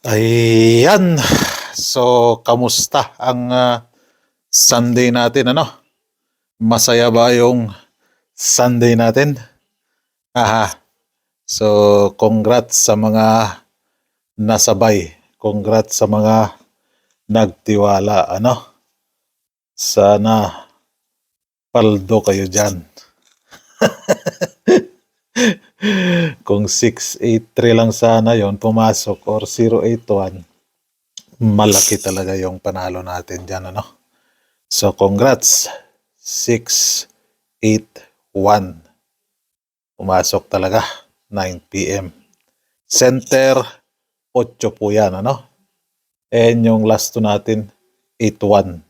Ayan. So, kamusta ang Sunday natin, ano? Masaya ba yung Sunday natin? Aha. So, congrats sa mga nasabay. Congrats sa mga nagtiwala, ano? Sana paldo kayo dyan. Kung 683 lang sana yon pumasok or 081, malaki talaga yung panalo natin dyan, ano? So, congrats. 681. Pumasok talaga. 9 p.m. Center, 8 po yan, ano? And yung last to natin, 81.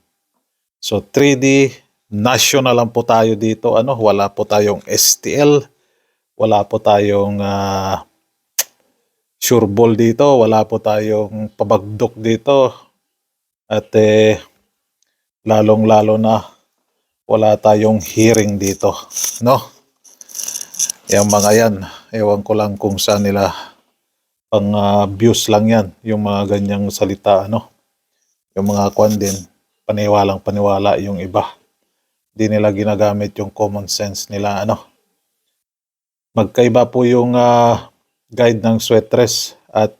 So, 3D, national lang po tayo dito, ano? Wala po tayong STL. Wala po tayong sureball dito. Wala po tayong pabagdok dito. At lalong-lalo na wala tayong hearing dito, no? Yung mga yan, ewan ko lang kung saan nila pang views lang yan, yung mga ganyang salita, ano? Yung mga kwan din, paniwalang paniwala yung iba. Di nila ginagamit yung common sense nila, ano? Magkaiba po yung guide ng Sweatres at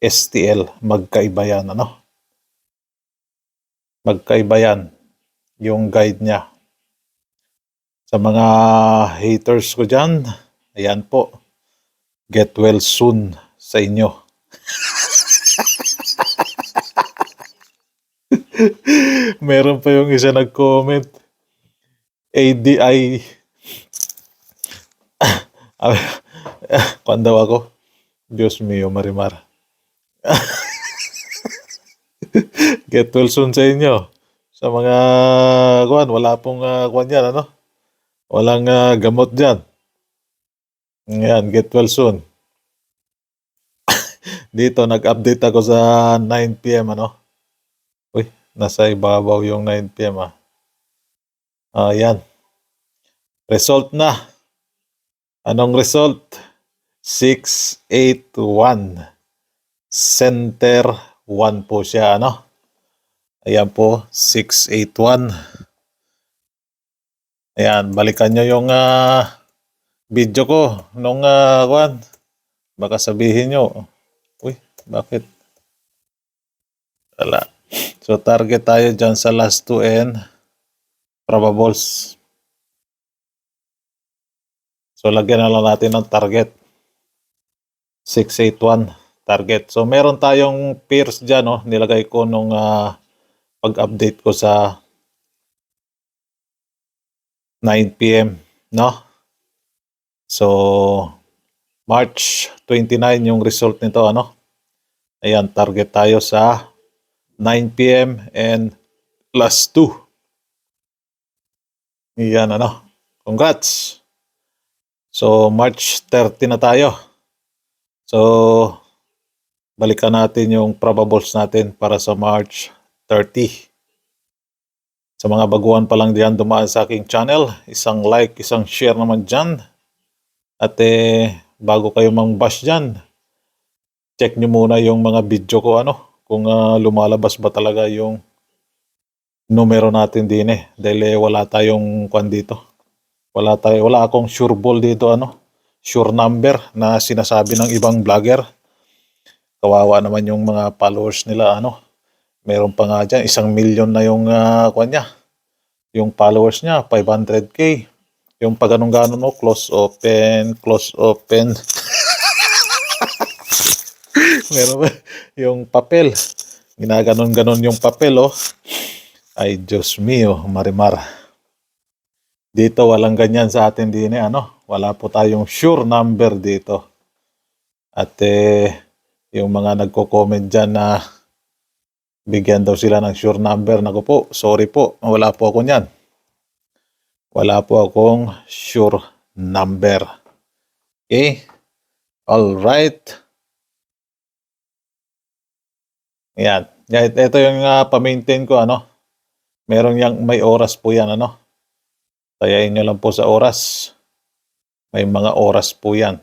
STL, magkaiba yan, ano? Magkaiba yan, yung guide niya. Sa mga haters ko dyan, ayan po, get well soon sa inyo. Meron pa yung isa nag-comment, ADI, kung daw ako, Diyos mio, Marimar. Get well soon sa inyo. Sa mga kuan, wala pong kuan yan, ano? Walang gamot dyan. Ngayon, get well soon. Dito, nag-update ako sa 9 p.m. ano? Uy, nasa ibabaw yung 9 p.m. Ayan. Result na. Anong result? 681. Center 1 po siya, ano? Ayan po, 681. Ayan, balikan nyo yung video ko nung kuan. Baka sabihin nyo, uy, bakit? Wala. So, target tayo dyan sa last 2 and probables. So, lagyan na lang natin ng target. 681 target. So, meron tayong pairs dyan, no? Nilagay ko nung pag-update ko sa 9 p.m. no? So, March 29 yung result nito, ano? Ayan, target tayo sa 9 p.m. and plus 2. Ayan, ano? Congrats! So, March 30 na tayo. So, balikan natin yung probables natin para sa March 30. Sa mga baguhan pa lang diyan dumaan sa aking channel, isang like, isang share naman dyan. At bago kayo mang-bash dyan, check nyo muna yung mga video ko, ano, kung lumalabas ba talaga yung numero natin din dahil wala tayong kwan dito. Wala akong sure ball dito, ano, sure number na sinasabi ng ibang vlogger. Kawawa naman yung mga followers nila, ano. Meron pa nga dyan, 1,000,000 na yung kwan niya. Yung followers niya, 500K. Yung pag ganun-ganon, no, close open, close open. Meron ba yung papel? Ginaganon-ganon yung papel, oh. Ay, Diyos mio, Marimar. Dito, walang ganyan sa atin din, ano. Wala po tayong sure number dito. At yung mga nagko-comment dyan na bigyan daw sila ng sure number. Naku po, sorry po, wala po ako niyan. Wala po akong sure number. Okay? Alright. Ayan. Ito yung pa-maintain ko, ano. Meron yang may oras po yan, ano. Tayain nyo lang po sa oras. May mga oras po yan.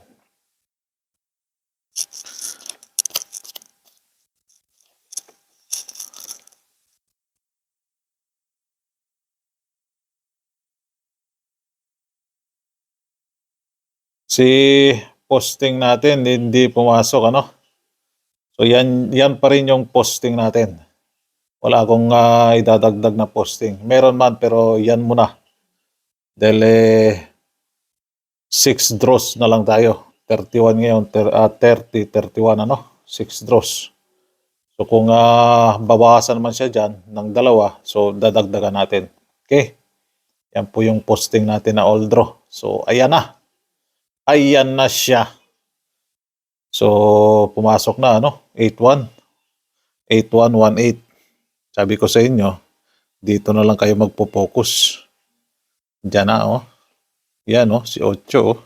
Si posting natin hindi pumasok, ano? So yan pa rin yung posting natin. Wala akong idadagdag na posting. Meron man pero yan muna. Dahil 6 draws na lang tayo. 31 ngayon, 30, 31 ano? 6 draws. So kung bawasan naman siya dyan ng dalawa, so dadagdagan natin. Okay? Yan po yung posting natin na all draw. So ayan na. Ayan na siya. So pumasok na ano? 8-1. 8-1-1-8. Sabi ko sa inyo, dito na lang kayo magpo-focus. Diyan na oh. Yan oh, si 8 oh.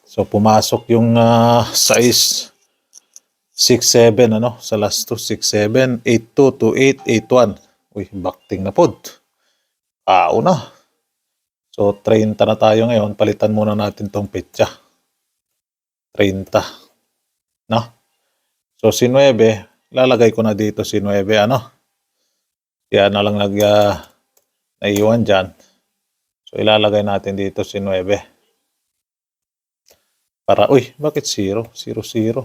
So pumasok yung size 6-7 ano, sa last 2, 6-7, 8-2, 2-8, 8-1. Uy, bakting na pod. Na. So 30 na tayo ngayon, palitan muna natin tong petsa. 30. No? So si 9, lalagay ko na dito si 9 ano. Yan na lang naiwan dyan. So ilalagay natin dito si 9. Para, uy, bakit 0? 0-0.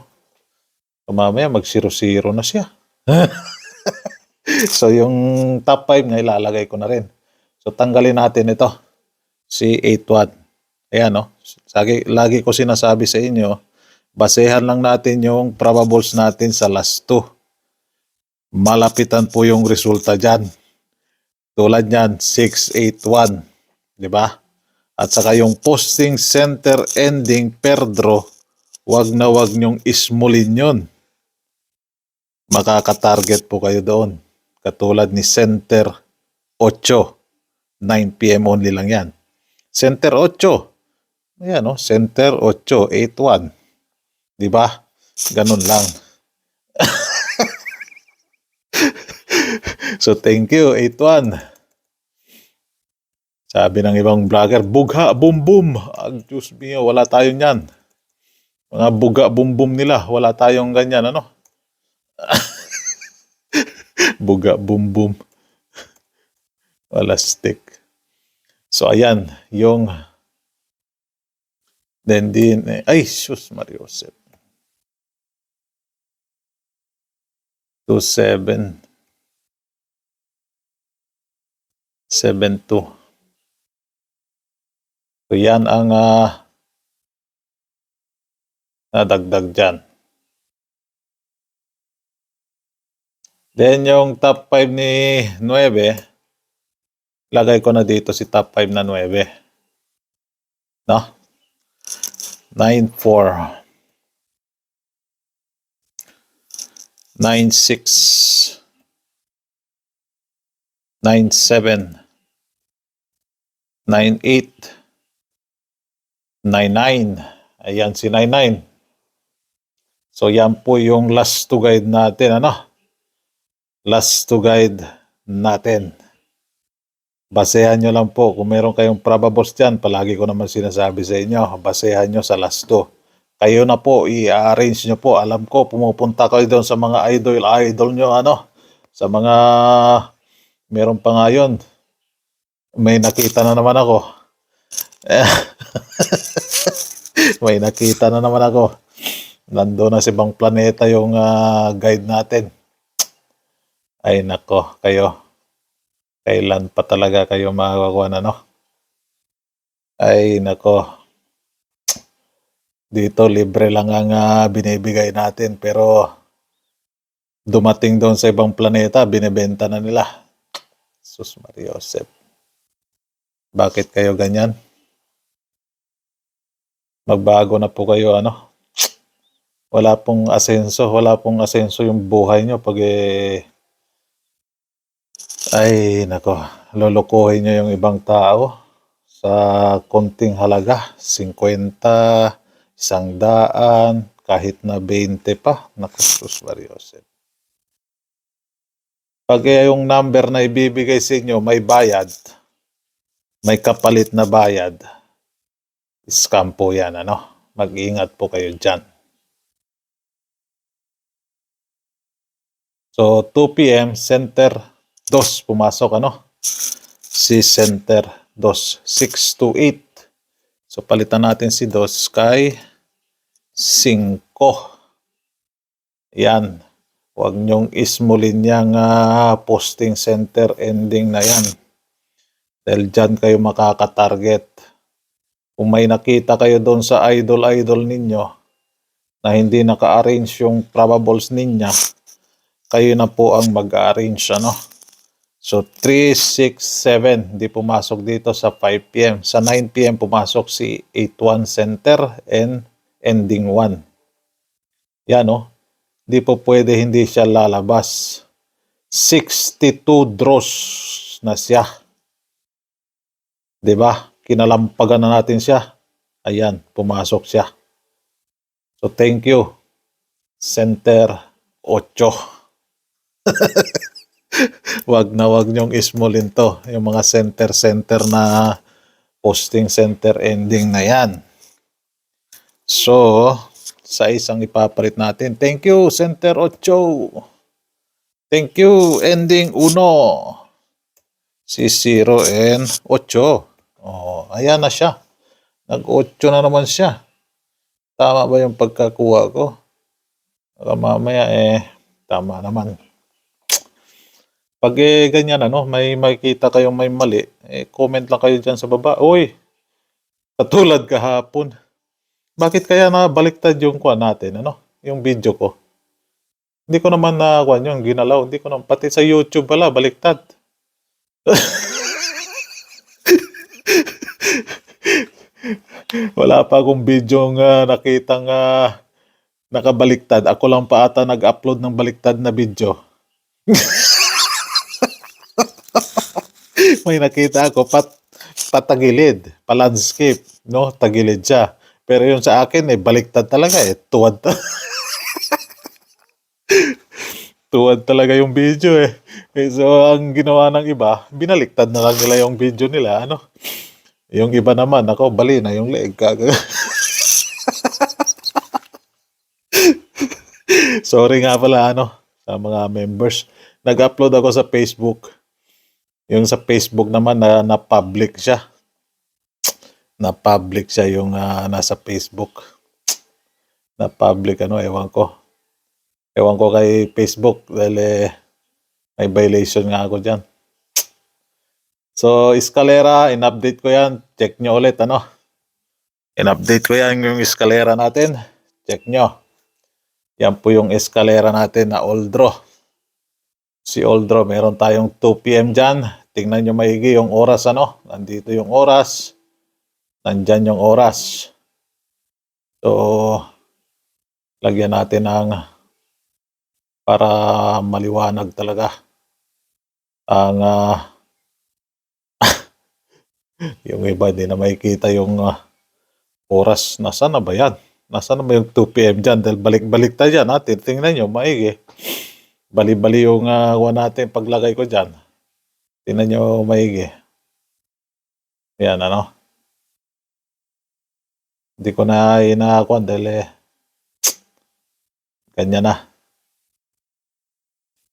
So mamaya mag 0-0 na siya. So yung top 5 na ilalagay ko na rin. So tanggalin natin ito. Si 8-1. Ayan no. Lagi ko sinasabi sa inyo, basehan lang natin yung probables natin sa last 2. Malapitan po yung resulta dyan. Tulad yan, 6-8-1. Diba? At saka yung posting center ending per draw, wag na wag nyong ismulin yun. Makaka-target po kayo doon. Katulad ni center 8. 9 PM only lang yan. Center 8. Ayan o, center 8, 8-1. Diba? Ganun lang. So thank you, 8-1. Sabi ng ibang vlogger, bugha, boom boom. Diyos mio, wala tayong yan. Mga buga, boom boom nila, wala tayong ganyan, ano? Buga, boom boom. Wala stick. So ayan, yung then din, ay, sus, Mariosep. 2-7. 7-2. So yan ang nadagdag dyan. Then yung top 5 ni 9, lagay ko na dito si top 5 na 9. No? 9-4. 9-6. 9-7. 9-8. 9-9. Ayan si 9-9. So yan po yung last to guide natin, ano? Last to guide natin. Basehan nyo lang po. Kung meron kayong probables dyan, palagi ko naman sinasabi sa inyo, basehan nyo sa last 2. Kayo na po, i-arrange nyo po. Alam ko, pumupunta kayo doon sa mga idol nyo, ano? Sa mga, meron pa nga yun. May nakita na naman ako. May nakita na naman ako. Nandun na sa ibang planeta yung guide natin. Ay nako, kayo. Kailan pa talaga kayo makakakuha na, no? Ay nako. Dito libre lang ang binibigay natin pero dumating doon sa ibang planeta, binebenta na nila. Sus Mariosep. Bakit kayo ganyan? Magbago na po kayo, ano? Wala pong asenso yung buhay nyo pag ay nako, lolokohin nyo yung ibang tao sa konting halaga, 50, 100, kahit na 20 pa. Naku, sus Mariosep. Pag yung number na ibibigay sa inyo may bayad, may kapalit na bayad, scam po yan, ano? Mag-ingat po kayo dyan. So 2 PM, center 2 pumasok, ano? Si center 2, 6-8. So, palitan natin si Dos kay 5. Yan. Huwag nyong ismulin yung posting center ending na yan. Dahil dyan kayo makakatarget. Kung may nakita kayo doon sa idol-idol ninyo na hindi naka-arrange yung probables ninya, kayo na po ang mag-arrange, ano? So, 3, 6, 7, di pumasok dito sa 5 p.m. Sa 9 p.m. pumasok si 8-1 center and ending 1. Yan, no? Di po pwede hindi siya lalabas. 62 draws na siya. Diba? Kinalampagan na natin siya. Ayan, pumasok siya. So, thank you. Center 8. wag nyong ismulin to. Yung mga center na posting center ending na yan. So, sa isang ipapalit natin. Thank you, center 8. Thank you, ending 1. Si 0 and 8. Oh, ayan na siya. Nag-8 na naman siya. Tama ba yung pagkakuha ko? Mamaya tama naman. Pag ganyan ano, may makikita kayong may mali, comment lang kayo dyan sa baba. Uy, katulad kahapon. Bakit kaya nabaliktad yung kuha natin, ano? Yung video ko. Hindi ko naman yung ginalaw. Hindi ko naman, pati sa YouTube pala, baliktad. Wala pa akong video nakitang nakabaliktad. Ako lang pa ata nag-upload ng baliktad na video. May nakita ako patagilid, pa-landscape, no? Tagilid siya. Pero yung sa akin baliktad talaga tuwad. Tuwad talaga yung video So ang ginawa ng iba, binaliktad na lang nila yung video nila, ano? Yung iba naman, ako bali na yung leeg. Sorry nga pala, ano, sa mga members. Nag-upload ako sa Facebook. Yung sa Facebook naman na-public siya. Na-public siya yung nasa Facebook. Na-public, ano, ewan ko. Ewan ko kay Facebook dahil may violation nga ako dyan. So, eskalera, in-update ko yan. Check nyo ulit, ano. In-update ko yan yung eskalera natin. Check nyo. Yan po yung eskalera natin na Oldro. Si Oldro, meron tayong 2 p.m. dyan. Tingnan nyo maigi yung oras, ano. Nandito yung oras. Nandyan yung oras. So, lagyan natin ng para maliwanag talaga ang yung iba hindi na makikita yung oras. Nasaan na ba yan? Nasaan na ba yung 2 p.m. dyan? Dahil balik-balik tayo dyan. Tingnan nyo, maigi. Bali-bali yung natin paglagay ko dyan. Tingnan nyo, maigi. Yan, ano? Hindi ko na inakuan dahil ganyan na.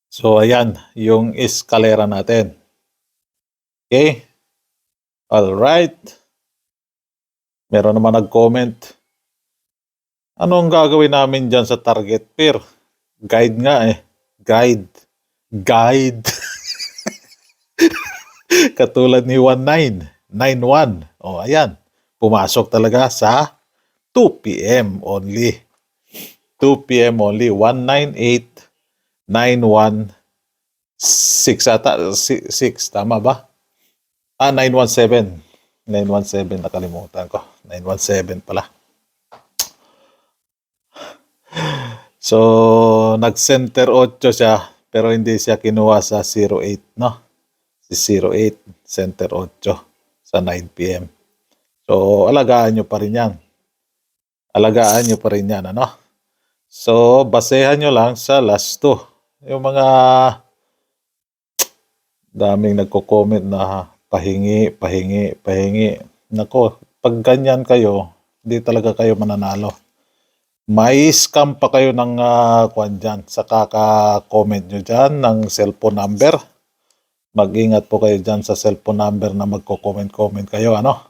So, ayan, yung eskalera natin. Okay? Alright. Meron naman nag-comment. Ano ang gagawin namin dyan sa target pair? Guide nga Guide. Katulad ni 1991. O, ayan. Pumasok talaga sa 2 p.m. only. 2 p.m. only. 198916 ata. 6, tama ba? 917. 917, nakalimutan ko. 917 pala. So, nag-center 8 siya, pero hindi siya kinuha sa 08, no? Si 08, center 8 sa 9 p.m. So, alagaan nyo pa rin yan. Alagaan nyo pa rin yan, ano? So, basehan nyo lang sa last 2. Yung mga daming nagko-comment na pahingi. Nako, pag ganyan kayo, hindi talaga kayo mananalo. May scam pa kayo ng kwan dyan sa kaka-comment nyo dyan ng cellphone number. Mag-ingat po kayo dyan sa cellphone number na magko-comment kayo, ano?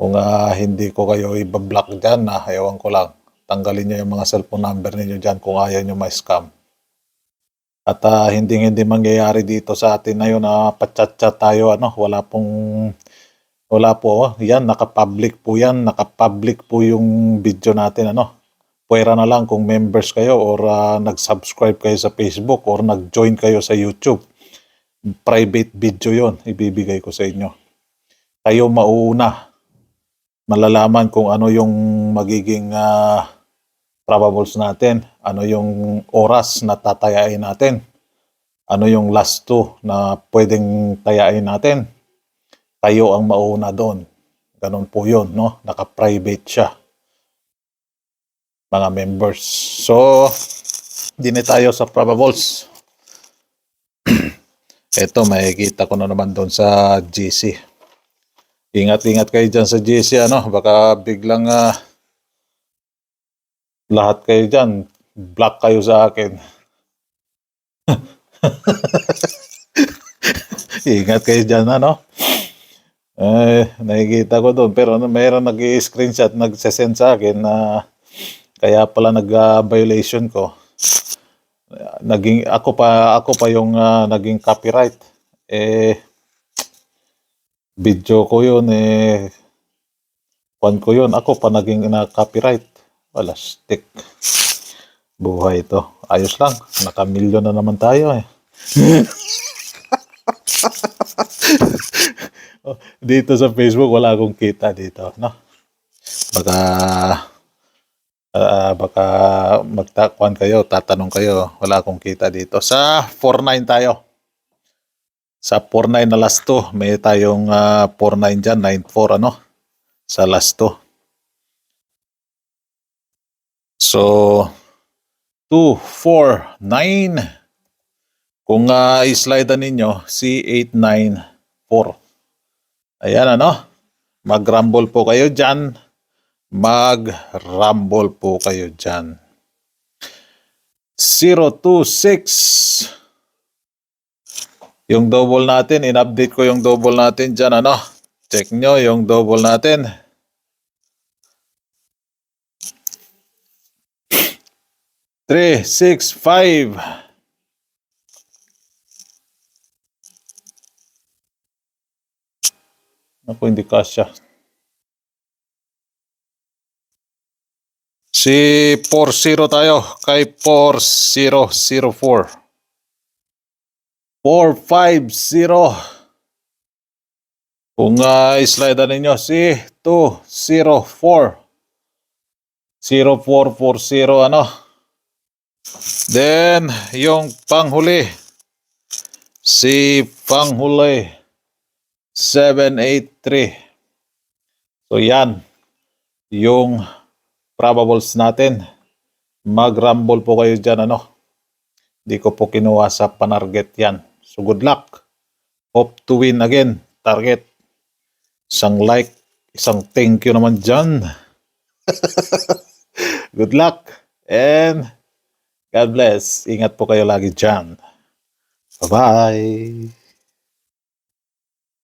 Kung hindi ko kayo ibablock dyan, ewan ko lang. Tanggalin nyo yung mga cellphone number ninyo dyan kung ayaw nyo ma-scam. At hindi mangyayari dito sa atin na yun na pa-chat-chat tayo, wala po, yan, naka-public po yung video natin, Puwera na lang kung members kayo or nag-subscribe kayo sa Facebook or nag-join kayo sa YouTube. Private video yon ibibigay ko sa inyo. Kayo mauuna malalaman kung ano yung magiging probables natin, ano yung oras na tatayain natin, ano yung last two na pwedeng tayain natin. Kayo ang mauuna doon. Ganun po yun, no? Naka-private siya. Mga members. So, dini tayo sa probables. Ito, makikita ko na naman doon sa GC. Ingat-ingat kayo dyan sa GC, Baka biglang lahat kayo dyan, block kayo sa akin. Ingat kayo dyan, nakikita ko doon. Pero mayroon nag-i-screenshot, nag-send sa akin na kaya pala nag-violation ko. Ako pa yung naging copyright. Video ko yun, ko yun. Ako pa naging copyright. Wala, stick. Buhay ito. Ayos lang. Naka-milyon na naman tayo Dito sa Facebook, wala akong kita dito, Baka magtakuan kayo, tatanong kayo, wala akong kita dito. Sa 4-9 tayo. Sa 4-9 na last 2, may tayong 4-9 dyan, 9-4, sa last 2. So, 2-4-9. Kung i-slide ninyo, C894. Ayan, mag-rumble po kayo dyan. Mag-rumble po kayo dyan. 026. Yung double natin, in-update ko yung double natin dyan, Check nyo yung double natin. 365. Ako, hindi kasya. Si 40 tayo kay 4004. 450. Kung slide ninyo si 204. 0440 Then yung panghuli si panghuli 783. So yan yung probables natin. Mag-rumble po kayo dyan, Hindi ko po kinuha sa panarget yan. So good luck. Hope to win again. Target. Isang like, isang thank you naman dyan. Good luck and God bless. Ingat po kayo lagi dyan. Bye-bye.